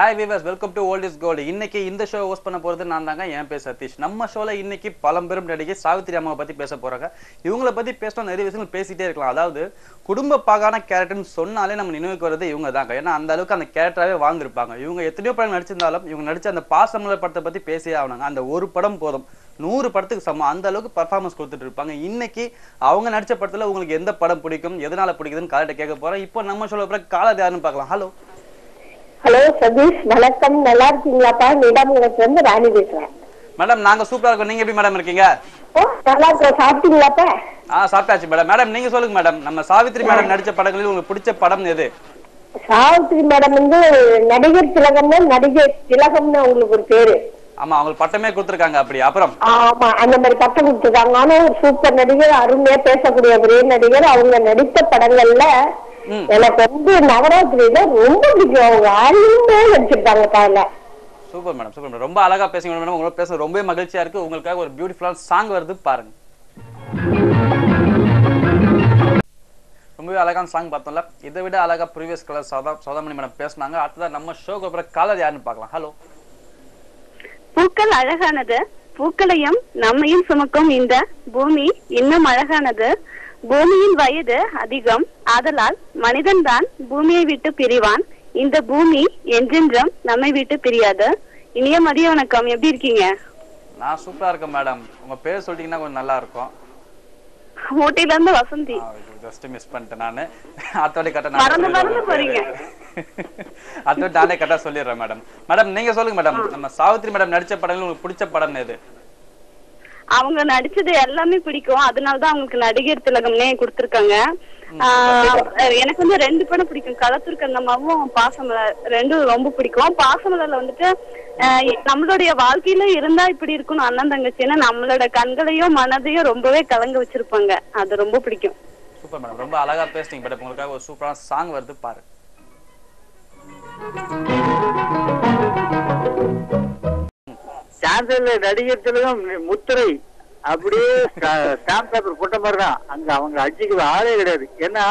Hi viewers, welcome to Old is Gold. இன்னைக்கு இந்த show host பண்ண போறது நான் தாங்க. என் பேர் சதீஷ். நம்ம ஷோல இன்னைக்கு பழம்பெரும் நடிகை சாவித்திரி அம்மாவை பத்தி பேச போறாங்க. இவங்கள பத்தி பேசணும் நிறைய விஷயங்கள் பேசிட்டே இருக்கலாம். அதாவது குடும்ப பாகான கேரக்டர்னு சொன்னாலே நம்ம நினைவுக்கு வரது இவங்க தாங்க. ஏன்னா அந்த அளவுக்கு அந்த கேரக்டராகவே வாழ்ந்திருப்பாங்க. இவங்க எத்தனையோ படம் நடிச்சிருந்தாலும் இவங்க நடிச்ச அந்த பாசமலர் படத்தை பத்தி பேசியே ஆகணுங்க. அந்த ஒரு படம் போதும் 100 படத்துக்கு சமம். அந்த அளவுக்கு பர்ஃபார்மன்ஸ் கொடுத்துட்டு இருப்பாங்க. இன்னைக்கு அவங்க நடிச்ச படத்துல உங்களுக்கு எந்த படம் பிடிக்கும், எதனால பிடிக்குதுன்னு காலையிட்ட கேட்க போறோம். இப்போ நம்ம சொல்ல போற காலர் யாருன்னு பார்க்கலாம். ஹலோ ஹலோ சதீஷ், வணக்கம். நல்லா இருக்கீங்களாப்பா? நீடாமங்கலத்துல இருந்து ராணி பேசுறேன். மேடம், நாங்க சூப்பரா இருக்கோம். நீங்க எப்படி மேடம் இருக்கீங்க? நல்லா இருக்கோம். சாப்பிட்டீங்களாப்பா? சாப்பிட்டாச்சு மேடம். மேடம் நீங்க சொல்லுங்க மேடம், நம்ம சாவித்திரி மேடம் நடிச்ச படங்களில் உங்களுக்கு பிடிச்ச படம் எது? சாவித்திரி மேடம் வந்து நடிகர் திலகம்னு நடிகர் திலகம்னு உங்களுக்கு ஒரு பேரு. ஆமா, அவங்களுக்கு பட்டமே கொடுத்துருக்காங்க. அப்படி அப்புறம் ஆமா, அந்த மாதிரி பட்டம் கொடுத்துருக்காங்க. ஆனா ஒரு சூப்பர் நடிகர், அருமையா பேசக்கூடிய ஒரே நடிகர். அவங்க நடித்த படங்கள்ல எனக்கு வந்து நவராத்திரியில ரொம்ப பிடிக்கும். அவங்க அருமையா நடிச்சிருப்பாங்க பாருங்க. Super madam, super madam. ரொம்ப அழகா பேசுங்க மேடம். உங்களோட பேச ரொம்ப மகிழ்ச்சியா இருக்கு. உங்களுக்காக ஒரு பியூட்டிஃபுல்லான சாங் வருது, பாருங்க. ரொம்பவே அழகான சாங் பார்த்தோம்ல. இதை விட அழகா ப்ரீவியஸ் கலர் சௌதாமணி மேடம் பேசினாங்க. அடுத்ததான் நம்ம ஷோக்கு அப்புறம் காலர் யாருன்னு பார்க்கலாம். ஹலோ. பூக்கள் அழகானது, பூக்களையும் நம்மையும் சுமக்கும் இந்த பூமி இன்னும் அழகானது. பூமியின் வயது அதிகம், ஆதலால் மனிதன் தான் பூமியை விட்டு பிரிவான். இந்த பூமி என்றென்றும் நம்மை விட்டு பிரியாது. இனிய மதிய வணக்கம். எப்படி இருக்கீங்க? நான் சூப்பரா இருக்கேன் மேடம். உங்க பேர் சொல்லிட்டீங்கன்னா கொஞ்சம் நல்லா இருக்கும். ஊட்டில இருந்து வசந்தி. ஜஸ்ட் மிஸ் பண்ணிட்டேன் நானு. அத்தோட கட்ட மறந்து போறீங்க. அத்தோட நானே கரெக்டா சொல்லிடுறேன் மேடம். மேடம் நீங்க சொல்லுங்க மேடம், நம்ம சாவித்திரி மேடம் நடிச்ச படங்கள் உங்களுக்கு பிடிச்ச படம் எது? அவங்க நடிச்சது எல்லாமே பிடிக்கும். அதனாலதான் அவங்களுக்கு நடிகர் திலகம்னே கொடுத்திருக்காங்க. எனக்கு வந்து 2 படம் பிடிக்கும். களத்திற்கந்தமாவும் பாசமலர், ரெண்டும் ரொம்ப பிடிக்கும். பாசமலர்ல வந்துட்டு நம்மளுடைய வாழ்க்கையில இருந்தா இப்படி இருக்கணும் அண்ணன் தங்கச்சின்னா நம்மளோட கண்களையும் மனதையும் ரொம்பவே கலங்க வச்சிருப்பாங்க. அது ரொம்ப பிடிக்கும். சூப்பர் மேடம், ரொம்ப அழகா பேசுறீங்க மேடம். உங்களுக்காக ஒரு சூப்பரான சாங் வருது, பாரு. நடிகர் திலகம் முத்திரை அப்படியே ஸ்டாம்ப் பேப்பர் போட்ட மாதிரிதான். அங்க அவங்க அடிச்சுக்கிற ஆளே கிடையாது. ஏன்னா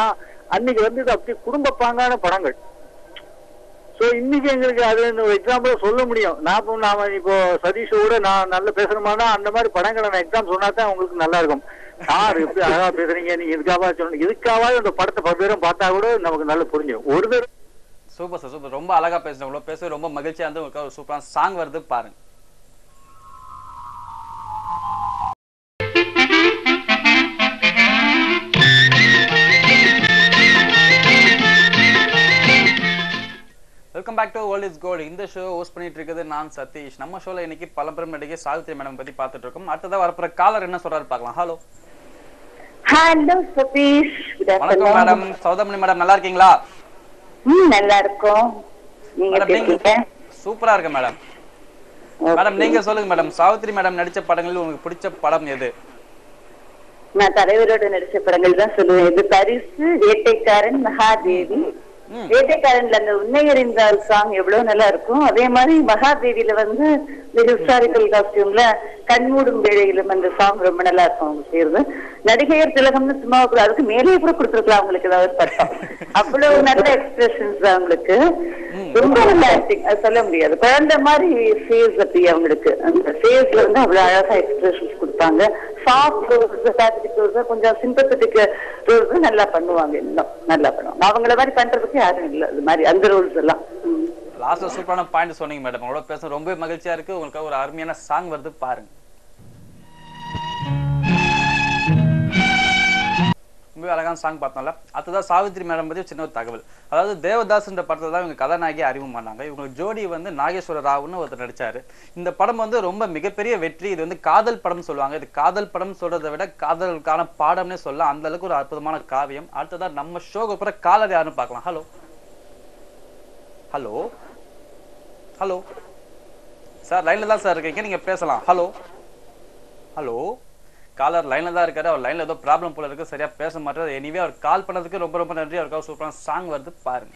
அன்னைக்கு வந்து அப்படி குடும்ப பாங்கான படங்கள். சோ இன்னைக்கு எங்களுக்கு அது எக்ஸாம்பிள் சொல்ல முடியும். நாம இப்போ சதீஷோட நான் நல்லா பேசணுமானா அந்த மாதிரி படங்களை நான் எக்ஸாம் சொன்னாதான் உங்களுக்கு நல்லா இருக்கும். சார் எப்படி அழகா பேசுறீங்க, நீங்க இதுக்காவது அந்த படத்தை 10 பேரும் பார்த்தா கூட நமக்கு நல்லா புரிஞ்சிடும். ஒரு தடவை. Super sir, super. ரொம்ப அழகா பேசுறேன். உங்களோட பேச ரொம்ப மகிழ்ச்சியா இருந்து உங்களுக்கு ஒரு சூப்பரான சாங் வருது, பாருங்க. Welcome back to old is gold. இந்த ஷோ ஹோஸ்ட் பண்ணிட்டு இருக்குது நான் சதீஷ். நம்ம ஷோல இன்னைக்கு பழம்பெரும் நடிகை சாவித்திரி மேடம் பத்தி பார்த்துட்டு இருக்கோம். அடுத்ததா வரப்போற காலர் என்ன சொல்றாரு பார்க்கலாம். ஹலோ. ஹலோ சதீஷ். வணக்கம் மேடம். சௌதாமணி மேடம் நல்லா இருக்கீங்களா? நல்லா இருக்கோம். நீங்க சூப்பரா இருக்கு மேடம். மேடம் நீங்க சொல்லுங்க மேடம், சாவித்திரி மேடம் நடிச்ச படங்களில் உங்களுக்கு பிடிச்ச படம் எது? நான் தலைவரோட நடிச்ச படங்கள் தான் சொல்லுவேன். இது பரிசு, வேட்டைக்காரன், மகாதேவி. வேட்டைக்காரன்ல அந்த உன்னையறிந்தால் சாங் எவ்வளவு நல்லா இருக்கும். அதே மாதிரி மகாதேவியில வந்து ஹிஸ்டாரிக்கல் காஸ்டியூம்ல கண்மூடும் வேளையிலும் அந்த சாங் ரொம்ப நல்லா இருக்கும். அவங்க செய்யறது நடிகையர் திலகம்னு சும்மா கூட அதுக்கு மேலேயே கூட கொடுத்துருக்கலாம் அவங்களுக்கு ஏதாவது பட்டம். அவ்வளவு நல்ல எக்ஸ்பிரஷன்ஸ் அவங்களுக்கு. ரொம்ப நல்ல ஆக்டிங், அது சொல்ல முடியாது. குழந்தை மாதிரி ஃபேஸ் அப்படி அவங்களுக்கு அந்த ஃபேஸ்ல வந்து அவ்வளவு அழகா எக்ஸ்பிரஷன்ஸ் கொடுப்பாங்க. சாஃப்ட் ரோல்ஸ், பேத்தட்டிக் ரோல்ஸ், கொஞ்சம் சிம்பத்தட்டிக் ரோல்ஸ் நல்லா பண்ணுவாங்க. இன்னும் நல்லா பண்ணுவாங்க. அவங்கள மாதிரி பண்றதுக்கு யாரும் இல்லை அது மாதிரி அந்த ரோல்ஸ் எல்லாம். லாஸ்ட்ல சூப்பரான பாயிண்ட் சொன்னீங்க மேடம். உங்களோட பேச ரொம்ப மகிழ்ச்சியா இருக்கு. உங்களுக்கு ஒரு அருமையான சாங் வருது, பாருங்க. ரொம்ப அழகான சாங் பார்த்தோம்ல. அடுத்ததான் சாவித்திரி மேடம் பத்தி சின்ன ஒரு தகவல். அதாவது தேவதாஸ்ன்ற படத்துல தான் இவங்க கதாநாயகி அறிமுகம் பண்ணாங்க. இவங்களுக்கு ஜோடி வந்து நாகேஸ்வர ராவ்னு ஒருத்தர் நடிச்சாரு. இந்த படம் வந்து ரொம்ப மிகப்பெரிய வெற்றி. இது வந்து காதல் படம் சொல்லுவாங்க. இது காதல் படம் சொல்றதை விட காதலுக்கான பாடம்னே சொல்லலாம். அந்த அளவுக்கு ஒரு அற்புதமான காவியம். அடுத்ததான் நம்ம ஷோக்கு அப்புறம் காலர் யாருன்னு பார்க்கலாம். ஹலோ. ஹலோ. ஹலோ சார், லைன்ல தான் சார் இருக்கீங்க, நீங்க பேசலாம். ஹலோ. ஹலோ. காலர் லைன்ல தான் இருக்காரு. அவர் லைன்ல ஏதோ ப்ராப்ளம் போல இருக்கு, சரியா பேச மாட்டாரு. எனிவே அவர் கால் பண்ணதுக்கு ரொம்ப ரொம்ப நன்றி. அவருக்காக சூப்பரான சாங் வருது, பாருங்க.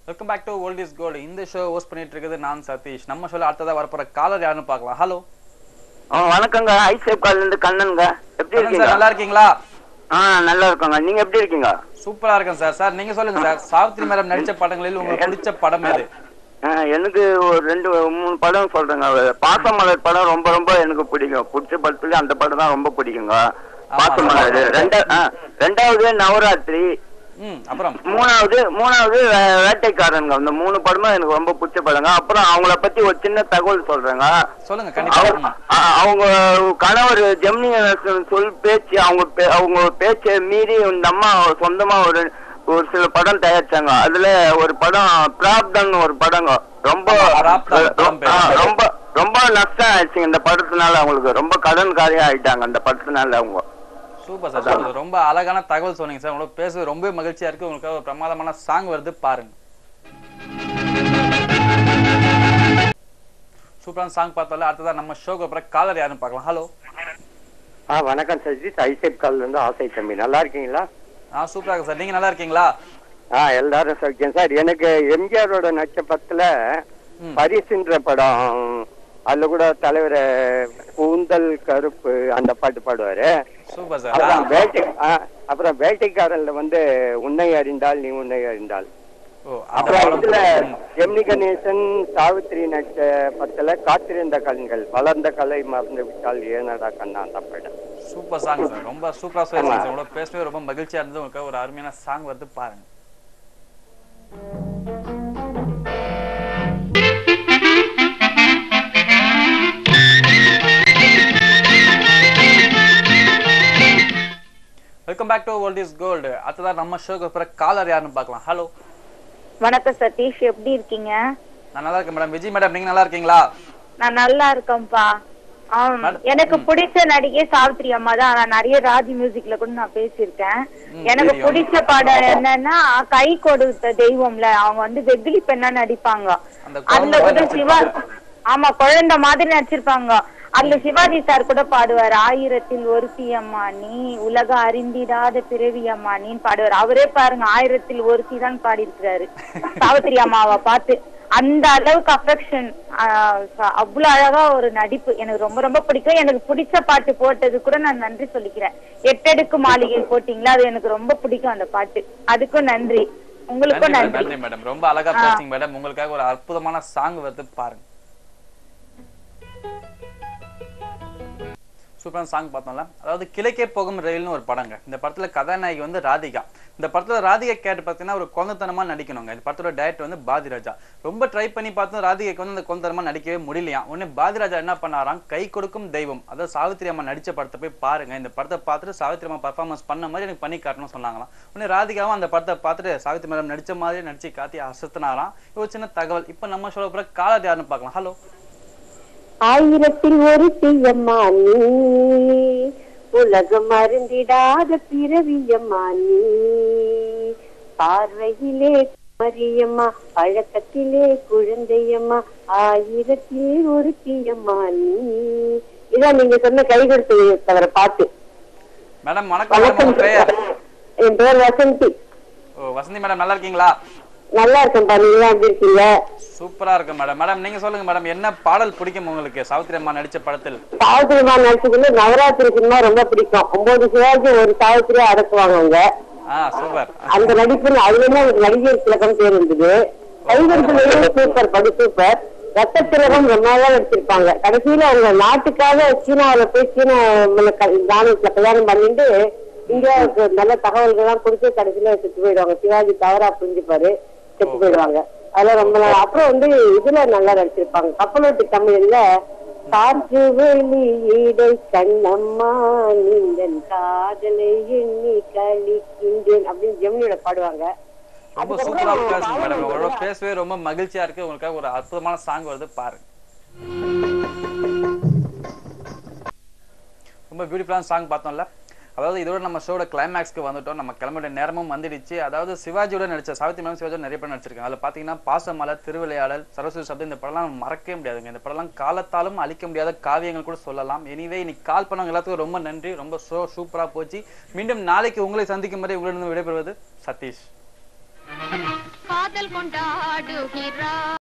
Welcome back to old is gold. இந்த ஷோ ஹோஸ்ட் பண்ணிட்டு இருக்குது நான் சதீஷ். நம்ம ஷோல அடுத்ததா வரப்போற காலர் யாருன்னு பார்க்கலாம். ஹலோ. வணக்கங்க. ஐசேப் கால்ல இருந்து கண்ணனுங்க. எப்படி இருக்கீங்க? நல்லா இருக்கீங்களா? நல்லா இருக்கோங்க. நீங்க எப்படி இருக்கீங்க? சூப்பரா இருக்கேன் சார். சார் நீங்க சொல்லுங்க சார், சாவித்ரி மேடம் நடிச்ச படங்களில் உங்களுக்கு பிடிச்ச படம் எது? எனக்கு ஒரு 2-3 படம் சொல்றேங்க. பாசமலர் படம் ரொம்ப ரொம்ப எனக்கு பிடிக்கும். பிடிச்ச படத்துல அந்த படம் தான் ரொம்ப பிடிக்குங்க. பாசமலர். ரெண்டாவது நவராத்திரி. அப்புறம் மூணாவது வேட்டைக்காரனுங்க. அந்த 3 படமும் எனக்கு ரொம்ப பிடிச்ச படங்க. அப்புறம் அவங்கள பத்தி ஒரு சின்ன தகவல் சொல்றேங்க. சொல்லுங்க கண்டிப்பா. அவங்க கணவர் ஜெமினி சொல் பேச்சு, அவங்க பேச்சை மீறி இந்த அம்மா சொந்தமா ஒரு சில படம் தயாரிச்சாங்க. அதுல ஒரு படம் பிராப்தன் ஒரு படங்க. ரொம்ப ரொம்ப ரொம்ப நஷ்டம் ஆயிடுச்சுங்க இந்த படத்தினால. அவங்களுக்கு ரொம்ப கடன்காரியா ஆயிட்டாங்க அந்த படத்தினால அவங்க. சூப்பர் சார், ரொம்ப அழகான தகவல் சொன்னீங்க சார். உங்களுக்கு பேச ரொம்ப மகிழ்ச்சியா இருக்கு. உங்களுக்கு ஒரு பிரமாதமான சாங் வருது பாருங்க. சூப்பரான சாங் பார்த்தால அடுத்ததா நம்ம ஷோக்கு அப்புறம் காலர் யாருன்னு பார்க்கலாம். ஹலோ. வணக்கம் சஜித். ஐசேப் கால்ல இருந்து ஆசை தம்பி. நல்லா இருக்கீங்களா? சூப்பரா இருக்கு சார். நீங்க நல்லா இருக்கீங்களா? எல்லாரும் சௌக்கியம் சார். எனக்கு எம்ஜிஆரோட நடிச்ச படத்துல பரிசுன்ற படம், அதுல கூட தலைவர் கூந்தல் கருப்பு அந்த பாட்டு பாடுவாரு. Super sir. அப்புறம் வேட்டைக்காரன்ல உன்னை அறிந்தால் நீ உன்னை அறிந்தால். அப்புறம் இதுல ஜெமினி கணேசன் சாவித்திரி நடிச்ச படத்துல காத்திருந்த கண்கள் வளர்ந்த கலை மறந்து விட்டால் ஏனடா கண்ணா அந்த படம். Super song sir. ரொம்ப சூப்பரா சொல்லுங்க சார். உங்களோட பேசவே ரொம்ப மகிழ்ச்சியா இருந்தது. உங்களுக்கு ஒரு அருமையான சாங் வருது பாருங்க. Welcome back to world is gold. அடுத்ததா நம்ம ஷோக்கு அப்புறம் காலர் யாருன்னு பார்க்கலாம். ஹலோ. வணக்கம் சதீஷ், எப்படி இருக்கீங்க? நான் நல்லா இருக்கேன் மேடம். விஜய் மேடம் நீங்க நல்லா இருக்கீங்களா? நான் நல்லா இருக்கேன்ப்பா. எனக்கு பிடிச்ச நடிகை சாவித்ரி அம்மா தான். நான் நிறைய ராஜி மியூசிக்ல கூட நான் பேசியிருக்கேன். எனக்கு பிடிச்ச படம் என்னன்னா கை கொடுத்த தெய்வம்ல அவங்க வெகுளி பெண்ணா நடிப்பாங்க. அதுல கூட சிவா குழந்தை மாதிரி நடிச்சிருப்பாங்க. அதுல சிவாஜி சார் கூட பாடுவார், ஆயிரத்தில் ஒருத்தி அம்மா நீ உலக அறிந்திடாத பிறவி அம்மா நீன்னு பாடுவார். அவரே பாருங்க, ஆயிரத்தில் ஒருத்தி தான் பாடி இருக்கிறாரு சாவித்ரி அம்மாவை பார்த்து. அந்த அளவுக்கு அஃபெக்ஷன், அவ்வளவு அழகா ஒரு நடிப்பு. எனக்கு ரொம்ப ரொம்ப பிடிக்கும். எனக்கு பிடிச்ச பாட்டு போட்டது கூட நான் நன்றி சொல்லிக்கிறேன். 8 அடுக்கு மாளிகை போட்டீங்களா, அது எனக்கு ரொம்ப பிடிக்கும் அந்த பாட்டு. அதுக்கும் நன்றி. உங்களுக்கும் நன்றி மேடம். ரொம்ப அழகா பேசுங்க மேடம். உங்களுக்காக ஒரு அற்புதமான சாங் வருது பாருங்க. சூப்பரான சாங் பார்த்தோம்ல. அதாவது கிழக்கே போகும் ரயில்னு ஒரு படங்க. இந்த படத்துல கதாநாயகி ராதிகா. இந்த படத்துல ராதிகா கேரக்டர் பார்த்தீங்கன்னா ஒரு கொந்தத்தனமா நடிக்கணுங்க. இந்த படத்தோட டைரக்டர் பாதிராஜா. ரொம்ப ட்ரை பண்ணி பார்த்தோம், ராதிகாக்கு அந்த கொந்தத்தனமா நடிக்கவே முடியலையா. உடனே பாதிராஜா என்ன பண்ணாராம், கை கொடுக்கும் தெய்வம் அதாவது சாவித்திரி அம்மா நடிச்ச படத்தை போய் பாருங்க, இந்த படத்தை பார்த்துட்டு சாவித்திரி அம்மா பர்ஃபார்மன்ஸ் பண்ண மாதிரி எனக்கு பண்ணி காட்டணும்னு சொன்னாங்களாம். உடனே ராதிகாவும் அந்த படத்தை பார்த்துட்டு சாவித்திரி மேடம் நடிச்ச மாதிரி நடிச்சு காட்டி அசத்தினாராம். ஒரு சின்ன தகவல். இப்ப நம்ம சொல்ல போற காலர் யாருன்னு பார்க்கலாம். ஹலோ. ஆயிரத்தில் ஒரு தீயம்மா நீ உலகம் அறிந்திடாத பிறவியம்மா நீ பார்வையிலே மரியம்மா பழக்கத்திலே குழந்தையம்மா ஆயிரத்தில் ஒரு தீயம்மா நீ. இதான் நீங்க சொன்ன கை கொடுத்து தவிர பாட்டு. மேடம் வணக்கம். என் பேர் வசந்தி. வசந்தி மேடம் நல்லா இருக்கீங்களா? நல்லா இருக்கேன்ப்பா. நீங்க எப்படி இருக்கீங்க? சூப்பரா இருக்கு மேடம். மேடம் நீங்க சொல்லுங்க மேடம், என்ன பாடல் பிடிக்கும் உங்களுக்கு சாவித்திரி அம்மா நடிச்ச படத்தில்? சாவித்திரி அம்மா நடிச்சதுல நவராத்திரி சினிமா ரொம்ப பிடிக்கும். 9 சிவாஜி ஒரு சாவித்திரியா அடக்குவாங்க அவங்க. சூப்பர். அந்த நடிப்பு அதுலயுமே ஒரு நடிகர் திலகம் பேர் இருந்தது. கைவரிசையிலும் சூப்பர், படு சூப்பர். ரத்த திலகம் ரொம்ப நாளா நடிச்சிருப்பாங்க. கடைசியில அவங்க நாட்டுக்காக சீனாவில போய் சீனா ராணுவத்துல கல்யாணம் பண்ணிட்டு இந்தியாவுக்கு நல்ல தகவல்கள் எல்லாம் கொடுத்து கடைசியில செத்து போயிடுவாங்க. சிவாஜி தவறா புரிஞ்சுப்பாரு, செத்து போயிடுவாங்க. அதெல்லாம் ரொம்ப நாள். அப்புறம் இதுல நல்லா நடிச்சிருப்பாங்க. கப்பலோட்டி தமிழ்ல காற்று வெளியீடை கண்ணம்மா நீங்கள் காதலை எண்ணி கழிக்கின்றேன் அப்படின்னு ஜெமினியோட பாடுவாங்க. ரொம்ப சூப்பரா பேசுங்க மேடம். உங்களோட பேசவே ரொம்ப மகிழ்ச்சியா இருக்கு. உங்களுக்காக ஒரு அற்புதமான சாங் வருது பாருங்க. ரொம்ப பியூட்டிஃபுல்லான சாங் பார்த்தோம்ல. அதாவது இதோட நம்ம ஷோட கிளைமேக்ஸ்க்கு வந்துட்டோம். நம்ம கிளம்பிட நேரமும் வந்துடுச்சு. அதாவது சிவாஜியோட நடிச்ச சாவித்திரி மேடம் சிவாஜியோட நிறைய படம் நடிச்சிருக்காங்க. அதில் பார்த்தீங்கன்னா பாசமலர், திருவிளையாடல், சரஸ்வதி சப்தம், இந்த படம்லாம் மறக்கவே முடியாதுங்க. இந்த படம்லாம் காலத்தாலும் அழிக்க முடியாத காவியங்கள் கூட சொல்லலாம். எனிவே இன்னைக்கு கால் பண்ணவங்க எல்லாத்துக்கும் ரொம்ப நன்றி. ரொம்ப சூப்பரா போச்சு. மீண்டும் நாளைக்கு உங்களை சந்திக்கும் வரை உங்களிடம் விடைபெறுவது சதீஷ்.